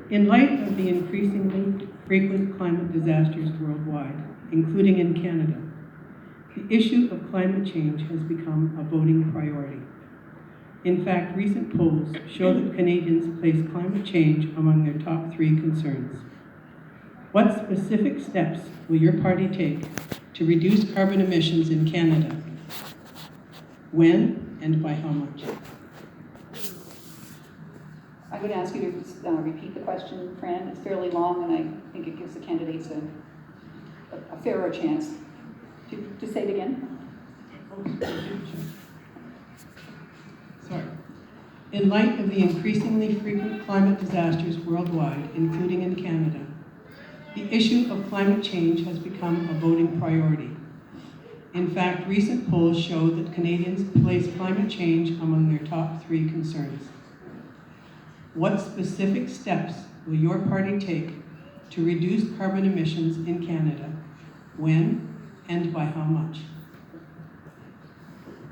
In light of the increasingly frequent climate disasters worldwide, including in Canada, the issue of climate change has become a voting priority. In fact, recent polls show that Canadians place climate change among their top 3 concerns. What specific steps will your party take to reduce carbon emissions in Canada? When and by how much? I'm going to ask you to repeat the question, Fran. It's fairly long, and I think it gives the candidates a fairer chance. To say it again? Sorry. In light of the increasingly frequent climate disasters worldwide, including in Canada, the issue of climate change has become a voting priority. In fact, recent polls show that Canadians place climate change among their top 3 concerns. What specific steps will your party take to reduce carbon emissions in Canada? When and by how much?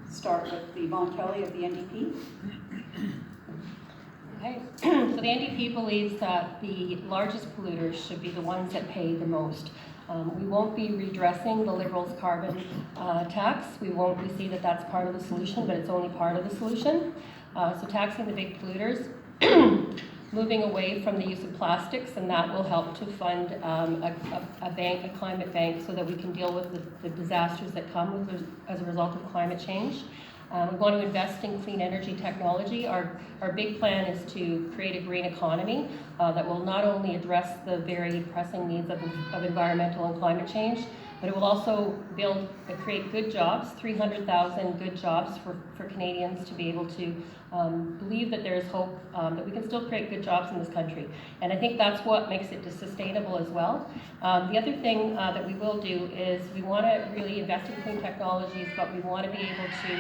Start with Yvonne Kelly of the NDP. Okay, so the NDP believes that the largest polluters should be the ones that pay the most. We won't be redressing the Liberals' carbon tax. We see that that's part of the solution, but it's only part of the solution. So taxing the big polluters, moving away from the use of plastics, and that will help to fund a climate bank, so that we can deal with the disasters that come as a result of climate change. We want to invest in clean energy technology. Our big plan is to create a green economy that will not only address the very pressing needs of environmental and climate change, but it will also create good jobs, 300,000 good jobs for Canadians to be able to believe that there is hope, that we can still create good jobs in this country. And I think that's what makes it sustainable as well. The other thing that we will do is we want to really invest in clean technologies, but we want to be able to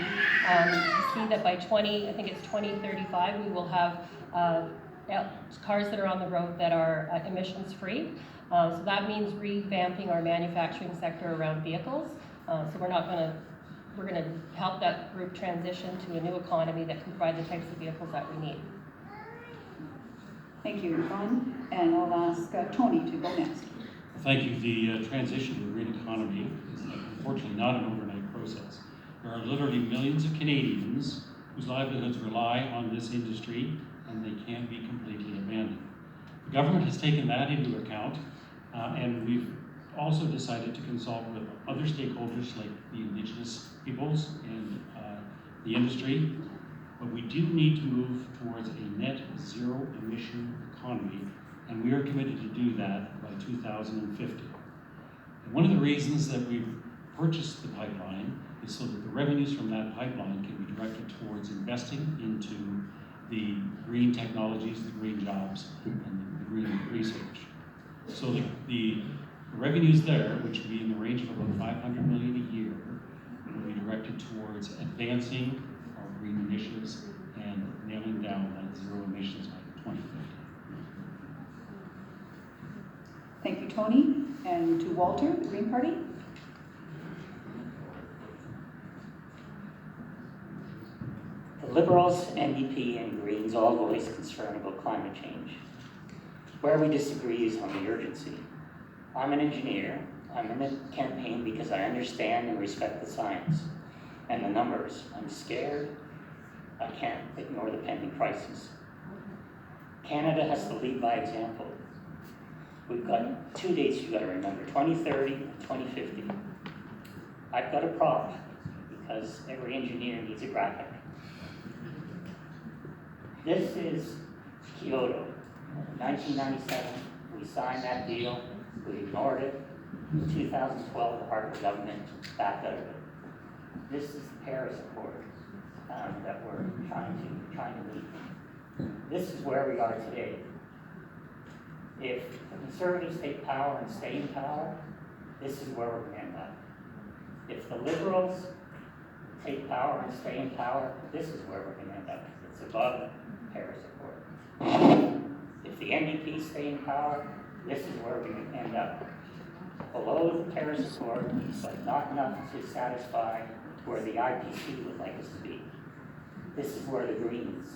see that by 2035, we will have cars that are on the road that are emissions free. So that means revamping our manufacturing sector around vehicles. So we're going to help that group transition to a new economy that can provide the types of vehicles that we need. Thank you, Yvonne. And I'll ask Tony to go next. Thank you. The transition to a green economy is unfortunately not an overnight process. There are literally millions of Canadians whose livelihoods rely on this industry, and they can't be completely abandoned. The government has taken that into account, and we've also decided to consult with other stakeholders like the Indigenous peoples and the industry, but we do need to move towards a net zero emission economy, and we are committed to do that by 2050. And one of the reasons that we've purchased the pipeline is so that the revenues from that pipeline can be directed towards investing into the green technologies, the green jobs, and the green research. So the revenues there, which will be in the range of about $500 million a year, will be directed towards advancing our green initiatives and nailing down that zero emissions by 2050. Thank you, Tony. And to Walter, the Green Party. The Liberals, NDP, and Greens all voice concern about climate change. Where we disagree is on the urgency. I'm an engineer. I'm in the campaign because I understand and respect the science and the numbers. I'm scared. I can't ignore the pending crisis. Canada has to lead by example. We've got 2 dates you've got to remember, 2030 and 2050. I've got a prop because every engineer needs a graphic. This is Kyoto. In 1997, we signed that deal. We ignored it. In 2012, the Harper government backed out of it. This is the Paris Accord that we're trying to meet. This is where we are today. If the Conservatives take power and stay in power, this is where we're going to end up. If the Liberals take power and stay in power, this is where we're going to end up. It's above the Paris Accord. If the NDP stay in power, this is where we're going to end up. Below the Paris Accord, but not enough to satisfy where the IPC would like us to be. This is where the Greens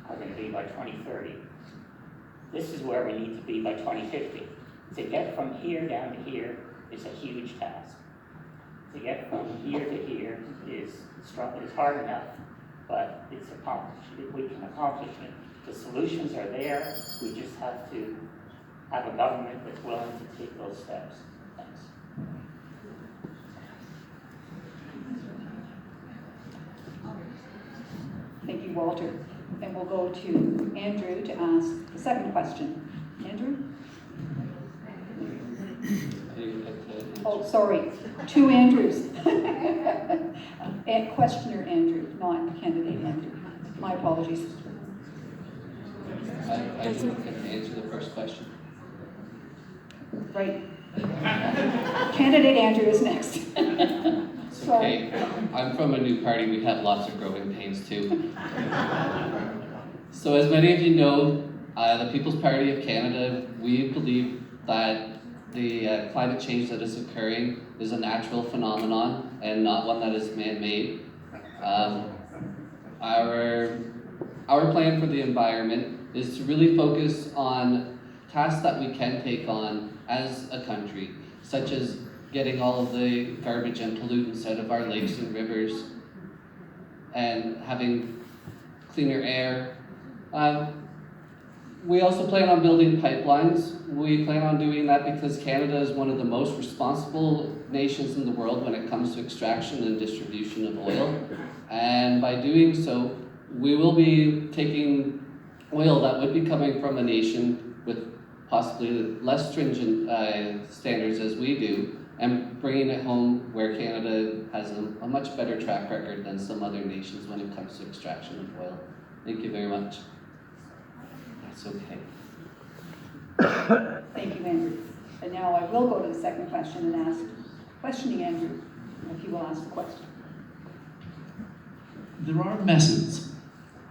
are going to be by 2030. This is where we need to be by 2050. To get from here down to here is a huge task. To get from here to here is hard enough, but it's accomplished. We can accomplish it. The solutions are there. We just have to have a government that's willing to take those steps. Thanks. Thank you, Walter. And we'll go to Andrew to ask the second question. Andrew? Oh, sorry, two Andrews. And questioner Andrew, not candidate Andrew. My apologies. I didn't answer the first question. Right. Candidate Andrew is next. It's Sorry. okay. I'm from a new party. We have lots of growing pains too. So as many of you know, the People's Party of Canada, we believe that the climate change that is occurring is a natural phenomenon and not one that is man-made. Our plan for the environment is to really focus on tasks that we can take on as a country, such as getting all of the garbage and pollutants out of our lakes and rivers, and having cleaner air. We also plan on building pipelines. We plan on doing that because Canada is one of the most responsible nations in the world when it comes to extraction and distribution of oil. And by doing so, we will be taking oil that would be coming from a nation with possibly less stringent standards as we do, and bringing it home where Canada has a much better track record than some other nations when it comes to extraction of oil. Thank you very much. That's okay. Thank you, Andrew. And now I will go to the second question and ask, questioning Andrew, if you will ask the question. There are methods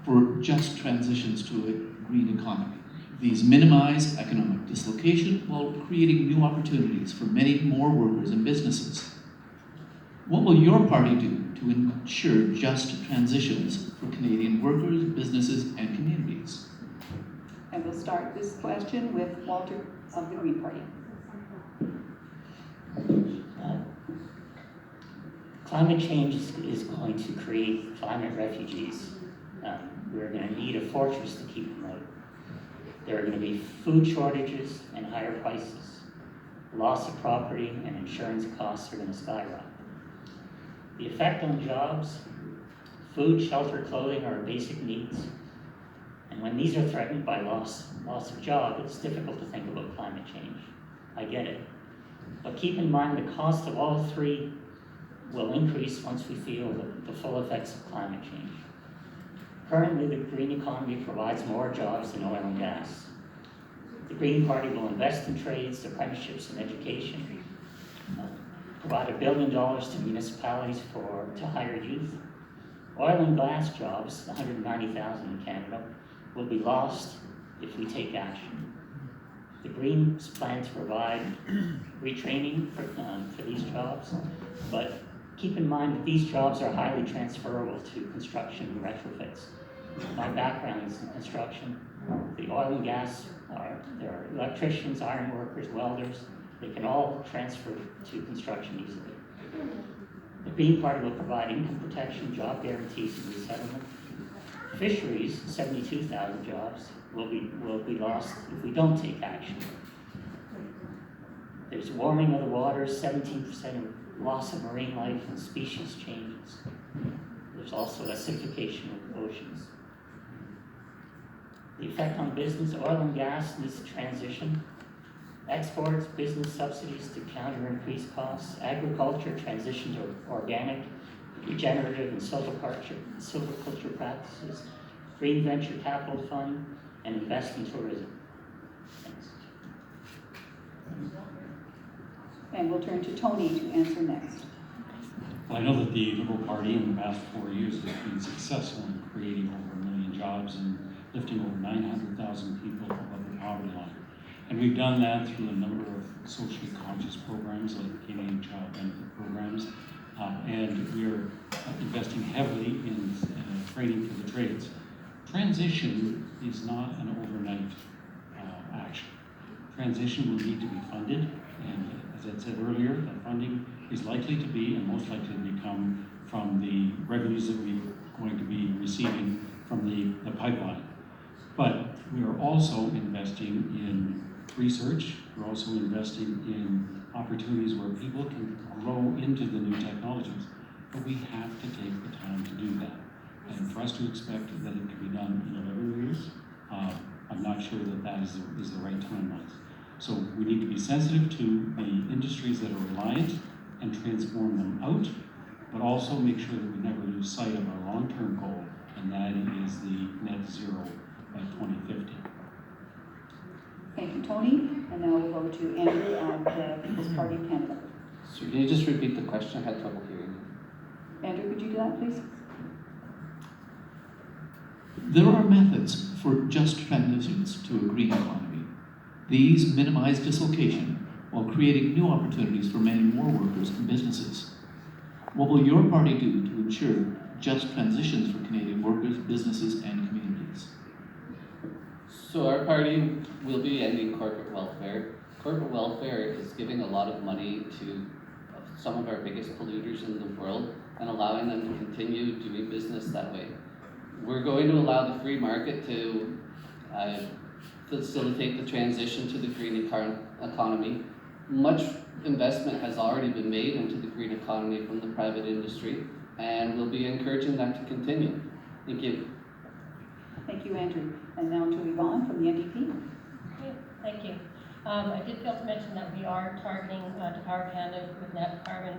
for just transitions to a green economy. These minimize economic dislocation while creating new opportunities for many more workers and businesses. What will your party do to ensure just transitions for Canadian workers, businesses, and communities? And we'll start this question with Walter of the Green Party. Climate change is going to create climate refugees. We're going to need a fortress to keep them out. There are going to be food shortages and higher prices. Loss of property and insurance costs are going to skyrocket. The effect on jobs, food, shelter, clothing are basic needs. And when these are threatened by loss of job, it's difficult to think about climate change. I get it. But keep in mind the cost of all three will increase once we feel the full effects of climate change. Currently, the green economy provides more jobs than oil and gas. The Green Party will invest in trades, apprenticeships, and education, provide $1 billion to municipalities to hire youth. Oil and gas jobs, 190,000 in Canada, will be lost if we take action. The Greens plan to provide retraining for these jobs, but keep in mind that these jobs are highly transferable to construction and retrofits. My background is in construction. The oil and gas there are electricians, iron workers, welders. They can all transfer to construction easily. The Green Party will provide income protection, job guarantees, and resettlement. Fisheries, 72,000 jobs, will be lost if we don't take action. There's warming of the waters, 17% loss of marine life and species changes. There's also acidification of oceans. The effect on business, oil and gas needs to transition. Exports, business subsidies to counter increased costs. Agriculture, transition to organic, regenerative, and silviculture practices. Green venture capital fund, and invest in tourism. Thanks. And we'll turn to Tony to answer next. Well, I know that the Liberal Party in the past 4 years has been successful in creating over 1 million jobs and lifting over 900,000 people above the poverty line. And we've done that through a number of socially conscious programs like the Canadian Child Benefit programs. And we're investing heavily in training for the trades. Transition is not an overnight action. Transition will need to be funded, and as I said earlier, that funding is likely to be and most likely to come from the revenues that we're going to be receiving from the pipeline. But we are also investing in research. We're also investing in opportunities where people can grow into the new technologies. But we have to take the time to do that. And for us to expect that it can be done in 11 years, I'm not sure that that is the right timeline. So we need to be sensitive to the industries that are reliant and transform them out, but also make sure that we never lose sight of our long-term goal, and that is the net zero by 2050. Thank you, Tony. And now we'll go to Andrew of the People's Party of Canada. So can you just repeat the question? I had trouble hearing. Andrew, could you do that, please? There are methods for just transitions to a green economy. These minimize dislocation while creating new opportunities for many more workers and businesses. What will your party do to ensure just transitions for Canadian workers, businesses, and communities? So our party will be ending corporate welfare. Corporate welfare is giving a lot of money to some of our biggest polluters in the world and allowing them to continue doing business that way. We're going to allow the free market to facilitate the transition to the green economy. Much investment has already been made into the green economy from the private industry, and we'll be encouraging that to continue. Thank you. Thank you, Andrew. And now to Yvonne from the NDP. Okay, thank you. I did fail to mention that we are targeting to power Canada with net carbon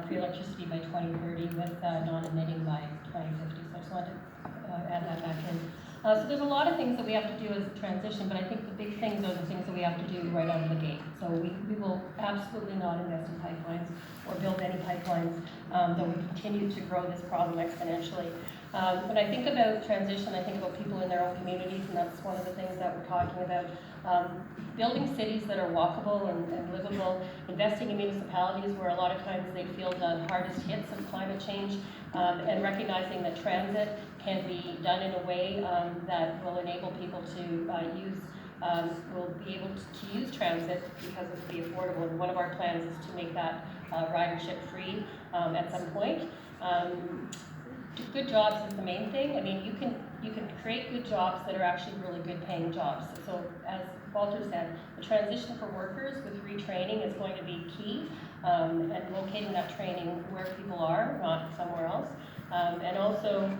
free electricity by 2030 with non-emitting by 2050. So I just wanted to add that back in. So there's a lot of things that we have to do as a transition, but I think the big things are the things that we have to do right out of the gate. So we will absolutely not invest in pipelines or build any pipelines, though we continue to grow this problem exponentially. When I think about transition, I think about people in their own communities, and that's one of the things that we're talking about. Building cities that are walkable and livable, investing in municipalities where a lot of times they feel the hardest hits of climate change, and recognizing that transit can be done in a way that will enable people to will be able to use transit because it will be affordable. And one of our plans is to make that ridership free at some point. Good jobs is the main thing. I mean, you can create good jobs that are actually really good paying jobs. So as Walter said, the transition for workers with retraining is going to be key, and locating that training where people are, not somewhere else. And also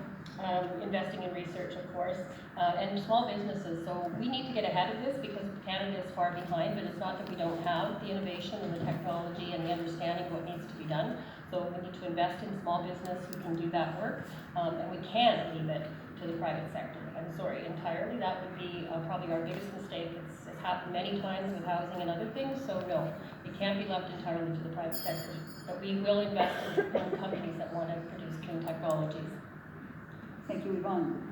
investing in research, of course, and small businesses. So we need to get ahead of this because Canada is far behind, but it's not that we don't have the innovation and the technology and the understanding of what needs to be done. So we need to invest in small business who can do that work, and we can't leave it to the private sector. I'm sorry, entirely. That would be probably our biggest mistake. It's happened many times with housing and other things, so no, it can't be left entirely to the private sector. But we will invest in companies that want to produce clean technologies. Thank you, Yvonne.